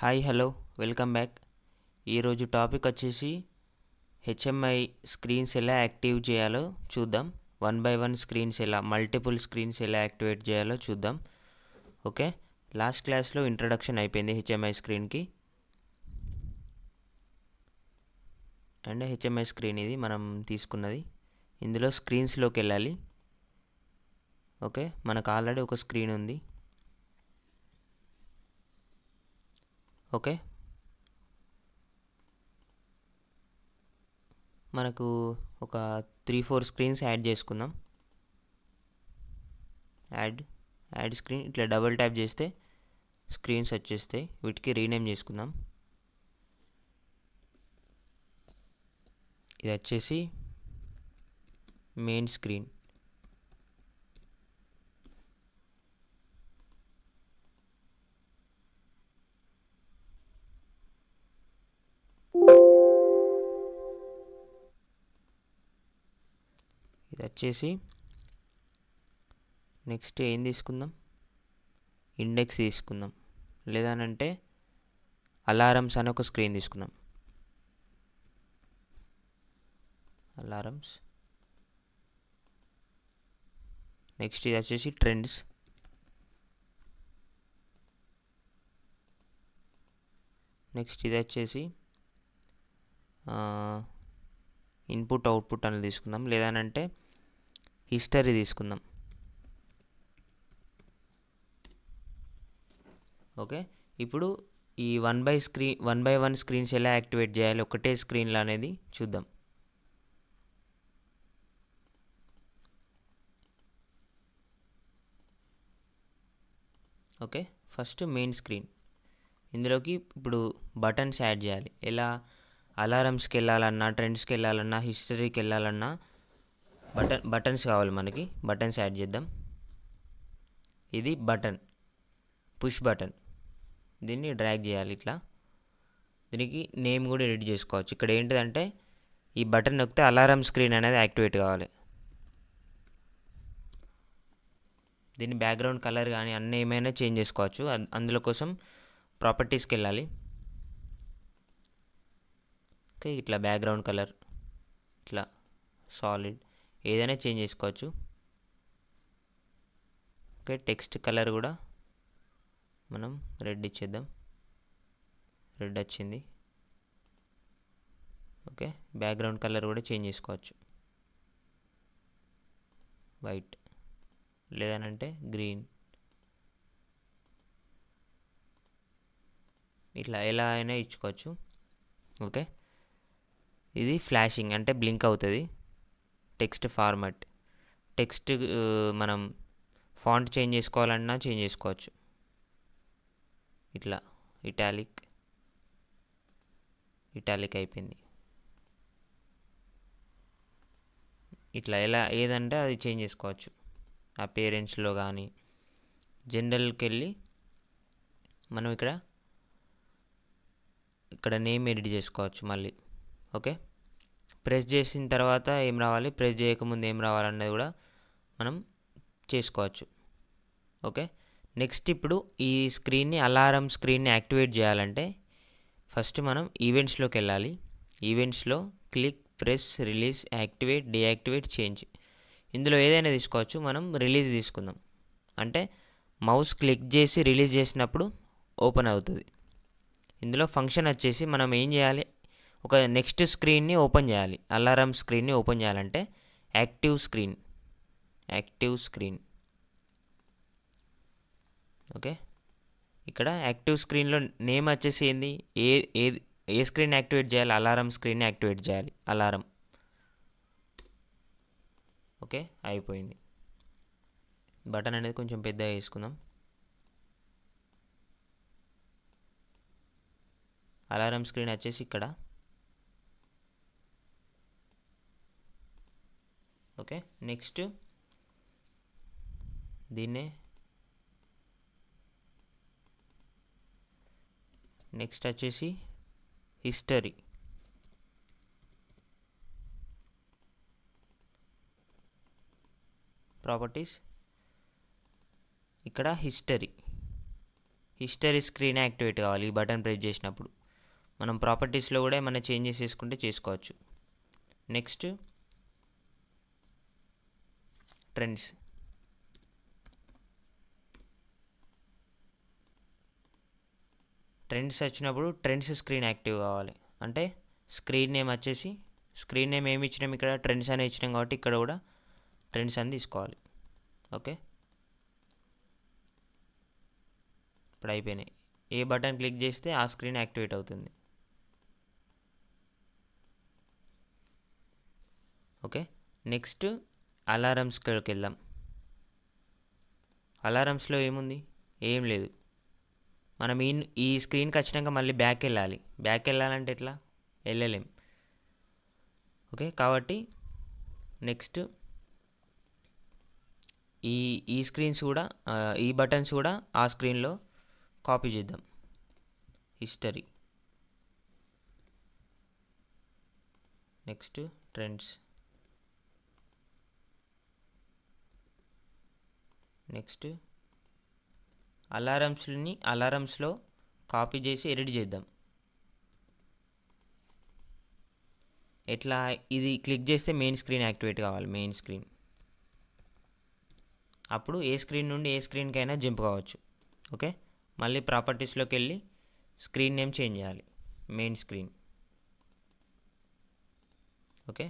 Hi hello welcome back. ఈరోజు topic వచ్చేసి HMI screens ఎలా యాక్టివ్ చేయాలో చూద్దాం. వన్ బై వన్ స్క్రీన్స్ ఎలా మల్టిపుల్ స్క్రీన్స్ ఎలా యాక్టివేట్ చేయాలో చూద్దాం. ఓకే, లాస్ట్ క్లాస్లో ఇంట్రడక్షన్ అయిపోయింది హెచ్ఎంఐ స్క్రీన్కి. అండ్ హెచ్ఎంఐ స్క్రీన్ ఇది మనం తీసుకున్నది. ఇందులో స్క్రీన్స్లోకి వెళ్ళాలి. ఓకే, మనకు ఆల్రెడీ ఒక స్క్రీన్ ఉంది. ఓకే, మనకు ఒక 3-4 స్క్రీన్స్ యాడ్ చేసుకుందాం. యాడ్ స్క్రీన్ ఇట్లా డబుల్ ట్యాప్ చేస్తే స్క్రీన్స్ వచ్చేస్తాయి. వీటికి రీనేమ్ చేసుకుందాం. ఇది వచ్చేసి మెయిన్ స్క్రీన్. ఇది వచ్చేసి నెక్స్ట్ ఏం తీసుకుందాం, ఇండెక్స్ తీసుకుందాం. లేదనంటే అలారమ్స్ అని ఒక స్క్రీన్ తీసుకుందాం. అలారమ్స్. నెక్స్ట్ ఇది వచ్చేసి ట్రెండ్స్. నెక్స్ట్ ఇది వచ్చేసి ఇన్పుట్ అవుట్పుట్ అని తీసుకుందాం. లేదనంటే హిస్టరీ తీసుకుందాం. ఓకే, ఇప్పుడు ఈ వన్ బై వన్ స్క్రీన్స్ ఎలా యాక్టివేట్ చేయాలి ఒకటే స్క్రీన్లో అనేది చూద్దాం. Okay, first main screen. ఇందులోకి ఇప్పుడు బటన్స్ యాడ్ చేయాలి. ఎలా అలారమ్స్కి వెళ్ళాలన్నా, ట్రెండ్స్కి వెళ్ళాలన్నా, హిస్టరీకి వెళ్ళాలన్నా బటన్స్ కావాలి మనకి. బటన్స్ యాడ్ చేద్దాం. ఇది బటన్, పుష్ బటన్. దీన్ని డ్రాగ్ చేయాలి ఇట్లా. దీనికి నేమ్ కూడా ఎడిట్ చేసుకోవచ్చు. ఇక్కడ ఏంటిదంటే ఈ బటన్ నొక్కితే అలారం స్క్రీన్ అనేది యాక్టివేట్ కావాలి. దీని బ్యాక్గ్రౌండ్ కలర్ కానీ అన్నీ ఏమైనా చేంజ్ చేసుకోవచ్చు. అందులో కోసం ప్రాపర్టీస్కి వెళ్ళాలి. ఓకే, ఇట్లా బ్యాక్గ్రౌండ్ కలర్ ఇట్లా సాలిడ్ ఏదైనా చేంజ్ చేసుకోవచ్చు. ఓకే, టెక్స్ట్ కలర్ కూడా మనం రెడ్ ఇచ్చేద్దాం. రెడ్ వచ్చింది. ఓకే, బ్యాక్గ్రౌండ్ కలర్ కూడా చేంజ్ చేసుకోవచ్చు. వైట్ లేదనంటే గ్రీన్, ఇట్లా ఎలా అయినా ఇచ్చుకోవచ్చు. ఓకే, ఇది ఫ్లాషింగ్ అంటే బ్లింక్ అవుతుంది. Text format. టెక్స్ట్ మనం ఫాంట్ చేంజ్ చేసుకోవాలన్నా చేంజ్ చేసుకోవచ్చు. ఇట్లా ఇటాలిక్ అయిపోయింది. ఇట్లా ఎలా ఏదంటే అది చేంజ్ చేసుకోవచ్చు. ఆ పేరెంట్స్లో కానీ జనరల్కి వెళ్ళి మనం ఇక్కడ నేమ్ ఎడిట్ చేసుకోవచ్చు మళ్ళీ. ఓకే, ప్రెస్ చేసిన తర్వాత ఏం రావాలి, ప్రెస్ చేయకముందు ఏం రావాలన్నది కూడా మనం చేసుకోవచ్చు. ఓకే, నెక్స్ట్ ఇప్పుడు ఈ స్క్రీన్ని అలారం స్క్రీన్ని యాక్టివేట్ చేయాలంటే ఫస్ట్ మనం ఈవెంట్స్లోకి వెళ్ళాలి. ఈవెంట్స్లో click, press, release, activate, deactivate, change. ఇందులో ఏదైనా తీసుకోవచ్చు. మనం రిలీజ్ తీసుకుందాం. అంటే మౌస్ క్లిక్ చేసి రిలీజ్ చేసినప్పుడు ఓపెన్ అవుతుంది. ఇందులో ఫంక్షన్ వచ్చేసి మనం ఏం చేయాలి, ఒక నెక్స్ట్ స్క్రీన్ని ఓపెన్ చేయాలి. అలారం స్క్రీన్ని ఓపెన్ చేయాలంటే యాక్టివ్ స్క్రీన్. ఓకే, ఇక్కడ యాక్టివ్ స్క్రీన్లో నేమ్ వచ్చేసి ఏంది, ఏ స్క్రీన్ యాక్టివేట్ చేయాలి, అలారం స్క్రీన్ని యాక్టివేట్ చేయాలి. అలారం. ఓకే, అయిపోయింది. బటన్ అనేది కొంచెం పెద్దగా వేసుకుందాం. అలారం స్క్రీన్ వచ్చేసి ఇక్కడ. ఓకే, నెక్స్ట్ దీన్నే నెక్స్ట్ వచ్చేసి హిస్టరీ. ప్రాపర్టీస్. ఇక్కడ హిస్టరీ స్క్రీన్ యాక్టివేట్ కావాలి ఈ బటన్ ప్రెస్ చేసినప్పుడు. మనం ప్రాపర్టీస్లో కూడా ఏమైనా చేంజెస్ చేసుకుంటే చేసుకోవచ్చు. Next trends. ట్రెండ్స్ వచ్చినప్పుడు ట్రెండ్స్ స్క్రీన్ యాక్టివ్ కావాలి. అంటే స్క్రీన్ నేమ్ వచ్చేసి స్క్రీన్ నేమ్ ఏమి ఇచ్చినాం ఇక్కడ ట్రెండ్స్ అని ఇచ్చినాం కాబట్టి ఇక్కడ కూడా ట్రెండ్స్ అని తీసుకోవాలి. ఓకే, ఇప్పుడు అయిపోయినాయి. ఏ బటన్ క్లిక్ చేస్తే ఆ స్క్రీన్ యాక్టివేట్ అవుతుంది. ఓకే, నెక్స్ట్ అలారమ్స్కి వెళ్దాం. అలారమ్స్లో ఏముంది? ఏం లేదు. మనం ఈ స్క్రీన్కి వచ్చినాక మళ్ళీ బ్యాక్ వెళ్ళాలి. బ్యాక్ వెళ్ళాలంటే ఎట్లా? వెళ్ళలేం. ఓకే, కాబట్టి నెక్స్ట్ ఈ స్క్రీన్స్ కూడా ఈ బటన్స్ కూడా ఆ స్క్రీన్లో కాపీ చేద్దాం. హిస్టరీ, నెక్స్ట్ ట్రెండ్స్, నెక్స్ట్ అలారమ్స్లో కాపీ చేసి ఎడిట్ చేద్దాం. ఎట్లా? ఇది క్లిక్ చేస్తే మెయిన్ స్క్రీన్ యాక్టివేట్ కావాలి. మెయిన్ స్క్రీన్ అప్పుడు ఏ స్క్రీన్ నుండి ఏ స్క్రీన్కైనా జంప్ కావచ్చు. ఓకే, మళ్ళీ ప్రాపర్టీస్లోకి వెళ్ళి స్క్రీన్ నేమ్ చేంజ్ చేయాలి. Main screen. ఓకే,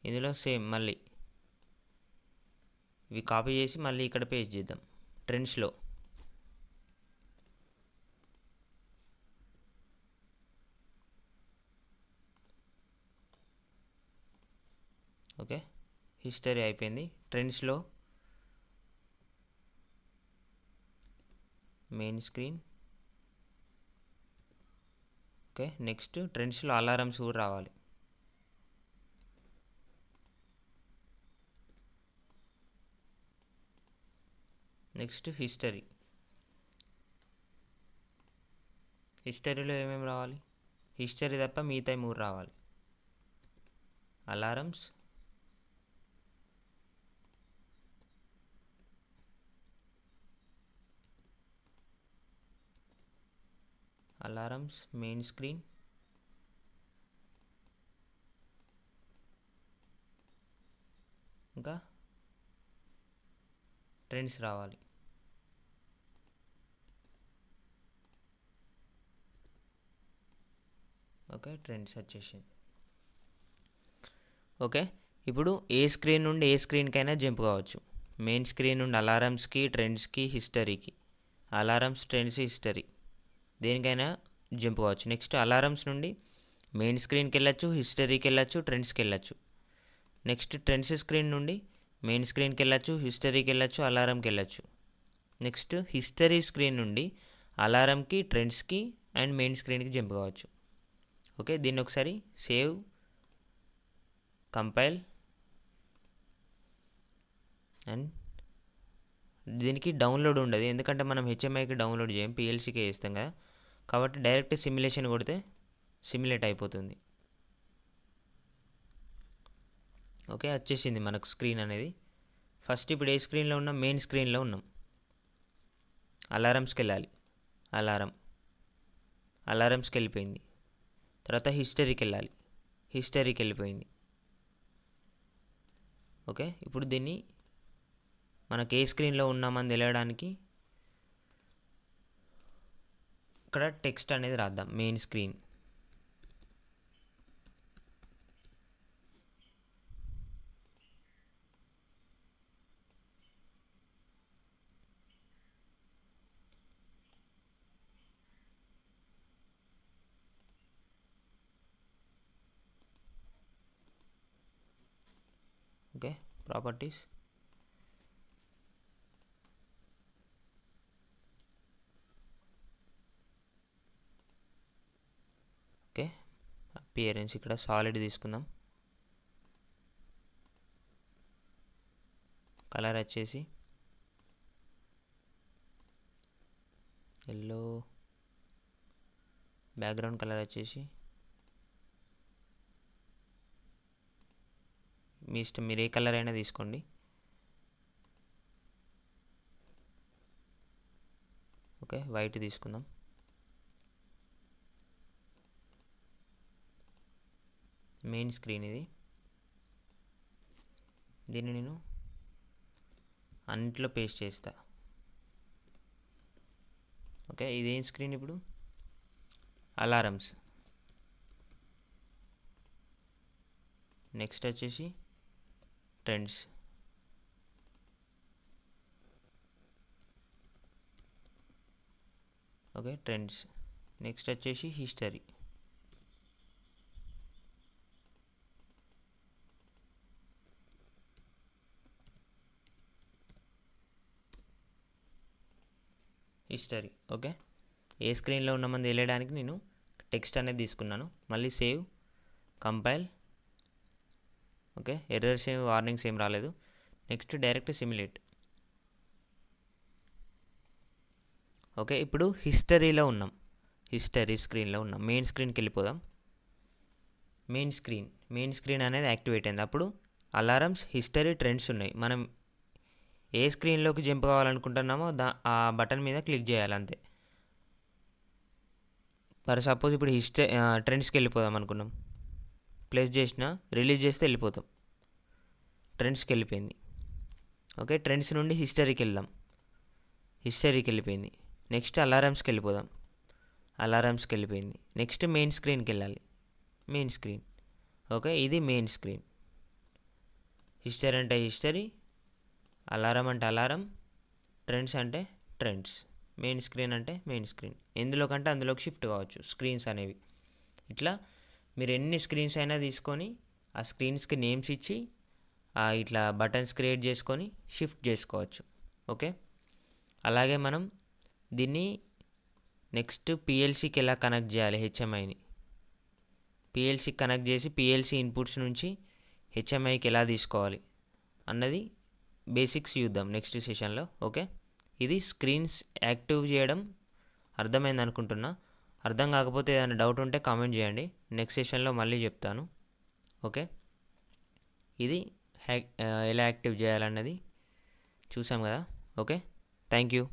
ఇందులో సేమ్ మళ్ళీ ఇవి కాపీ చేసి మళ్ళీ ఇక్కడ పేస్ట్ చేద్దాం. ట్రెండ్స్లో ఓకే, హిస్టరీ అయిపోయింది. ట్రెండ్స్లో మెయిన్ స్క్రీన్. ఓకే, నెక్స్ట్ ట్రెండ్స్లో అలారమ్స్ కూడా రావాలి. నెక్స్ట్ హిస్టరీలో ఏమేమి రావాలి? హిస్టరీ తప్ప మిగతా 3 రావాలి. అలారమ్స్ మెయిన్ స్క్రీన్, ఇంకా ట్రెండ్స్ రావాలి. ఓకే, ట్రెండ్స్ వచ్చేసింది. ఓకే, ఇప్పుడు ఏ స్క్రీన్ నుండి ఏ స్క్రీన్కైనా జంప్ కావచ్చు. మెయిన్ స్క్రీన్ నుండి అలారమ్స్కి, ట్రెండ్స్కి, హిస్టరీకి. అలారమ్స్, ట్రెండ్స్, హిస్టరీ దేనికైనా జంప్ కావచ్చు. నెక్స్ట్ అలారమ్స్ నుండి మెయిన్ స్క్రీన్కి వెళ్ళచ్చు, హిస్టరీకి వెళ్ళచ్చు, ట్రెండ్స్కి వెళ్ళచ్చు. నెక్స్ట్ ట్రెండ్స్ స్క్రీన్ నుండి మెయిన్ స్క్రీన్కి వెళ్ళచ్చు, హిస్టరీకి వెళ్ళచ్చు, అలారంకి వెళ్ళచ్చు. నెక్స్ట్ హిస్టరీ స్క్రీన్ నుండి అలారంకి, ట్రెండ్స్కి అండ్ మెయిన్ స్క్రీన్కి జంప్ కావచ్చు. ఓకే, దీన్ని ఒకసారి సేవ్, కంపైల్ అండ్ దీనికి డౌన్లోడ్ ఉండదు, ఎందుకంటే మనం హెచ్ఎంఐకి డౌన్లోడ్ చేయం, పిఎల్సీకే చేస్తాం కదా. కాబట్టి డైరెక్ట్ సిమ్యులేషన్ కొడితే సిమ్యులేట్ అయిపోతుంది. ఓకే, వచ్చేసింది మనకు స్క్రీన్ అనేది. ఫస్ట్ ఇప్పుడు ఏ స్క్రీన్లో ఉన్నాం? మెయిన్ స్క్రీన్లో ఉన్నాం. అలారమ్స్కి వెళ్ళాలి. అలారమ్స్కి వెళ్ళిపోయింది. తర్వాత హిస్టరీకి వెళ్ళాలి. హిస్టరీకి వెళ్ళిపోయింది. ఓకే, ఇప్పుడు దీన్ని మనకు ఏ స్క్రీన్లో ఉన్నామని తెలియడానికి ఇక్కడ టెక్స్ట్ అనేది రాద్దాం. Main screen. Okay, properties, okay, appearance ఇక్కడ సాలిడ్ తీసుకుందాం. కలర్ వచ్చేసి ఎల్లో, బ్యాక్గ్రౌండ్ కలర్ వచ్చేసి మీ ఇష్టం, మీరు ఏ కలర్ అయినా తీసుకోండి. ఓకే, వైట్ తీసుకుందాం. మెయిన్ స్క్రీన్ ఇది. దీన్ని నేను అన్నింటిలో పేస్ట్ చేస్తా. ఓకే, ఇదేం స్క్రీన్ ఇప్పుడు? అలారమ్స్. నెక్స్ట్ వచ్చేసి ట్రెండ్స్. Okay, trends. నెక్స్ట్ వచ్చేసి హిస్టరీ. హిస్టరీ. ఓకే, ఏ స్క్రీన్లో ఉన్నామని తెలియడానికి నేను టెక్స్ట్ అనేది తీసుకున్నాను. మళ్ళీ సేవ్, కంపైల్. ఓకే, ఎర్రర్స్ ఏం వార్నింగ్స్ ఏం రాలేదు. Next direct simulate. ఓకే, ఇప్పుడు హిస్టరీలో ఉన్నాం, హిస్టరీ స్క్రీన్లో ఉన్నాం. మెయిన్ స్క్రీన్కి వెళ్ళిపోదాం. మెయిన్ స్క్రీన్ అనేది యాక్టివేట్ అయింది. అప్పుడు అలారమ్స్, హిస్టరీ, ట్రెండ్స్ ఉన్నాయి. మనం ఏ స్క్రీన్లోకి జంప్ కావాలనుకుంటున్నామో ఆ బటన్ మీద క్లిక్ చేయాలి అంతే. ఫర్ సపోజ్ ఇప్పుడు ట్రెండ్స్కి వెళ్ళిపోదాం అనుకున్నాం. ప్లేస్ చేసిన, రిలీజ్ చేస్తే వెళ్ళిపోతాం. ట్రెండ్స్కి వెళ్ళిపోయింది. ఓకే, ట్రెండ్స్ నుండి హిస్టరీకి వెళ్దాం. హిస్టరీకి వెళ్ళిపోయింది. నెక్స్ట్ అలారమ్స్కి వెళ్ళిపోదాం. అలారమ్స్కి వెళ్ళిపోయింది. నెక్స్ట్ మెయిన్ స్క్రీన్కి వెళ్ళాలి. Main screen. ఓకే, ఇది మెయిన్ స్క్రీన్. హిస్టరీ అంటే హిస్టరీ, అలారం అంటే అలారం, ట్రెండ్స్ అంటే ట్రెండ్స్, మెయిన్ స్క్రీన్ అంటే మెయిన్ స్క్రీన్. ఎందులోకంటే అందులోకి షిఫ్ట్ కావచ్చు స్క్రీన్స్ అనేవి. ఇట్లా మీరు ఎన్ని స్క్రీన్స్ అయినా తీసుకొని ఆ స్క్రీన్స్కి నేమ్స్ ఇచ్చి ఇట్లా బటన్స్ క్రియేట్ చేసుకొని షిఫ్ట్ చేసుకోవచ్చు. ఓకే, అలాగే మనం దీన్ని నెక్స్ట్ పిఎల్సీకి ఎలా కనెక్ట్ చేయాలి, హెచ్ఎంఐని పిఎల్సీకి కనెక్ట్ చేసి పిఎల్సీ ఇన్పుట్స్ నుంచి హెచ్ఎంఐకి ఎలా తీసుకోవాలి అన్నది బేసిక్స్ చూద్దాం నెక్స్ట్ సెషన్లో. ఓకే, ఇది స్క్రీన్స్ యాక్టివ్ చేయడం అర్థమైంది అనుకుంటున్నా. అర్థం కాకపోతే ఏదైనా డౌట్ ఉంటే కామెంట్ చేయండి, నెక్స్ట్ సెషన్లో మళ్ళీ చెప్తాను. ఓకే, ఇది ఎలా యాక్టివ్ చేయాలన్నది చూసాం కదా. Okay, thank you.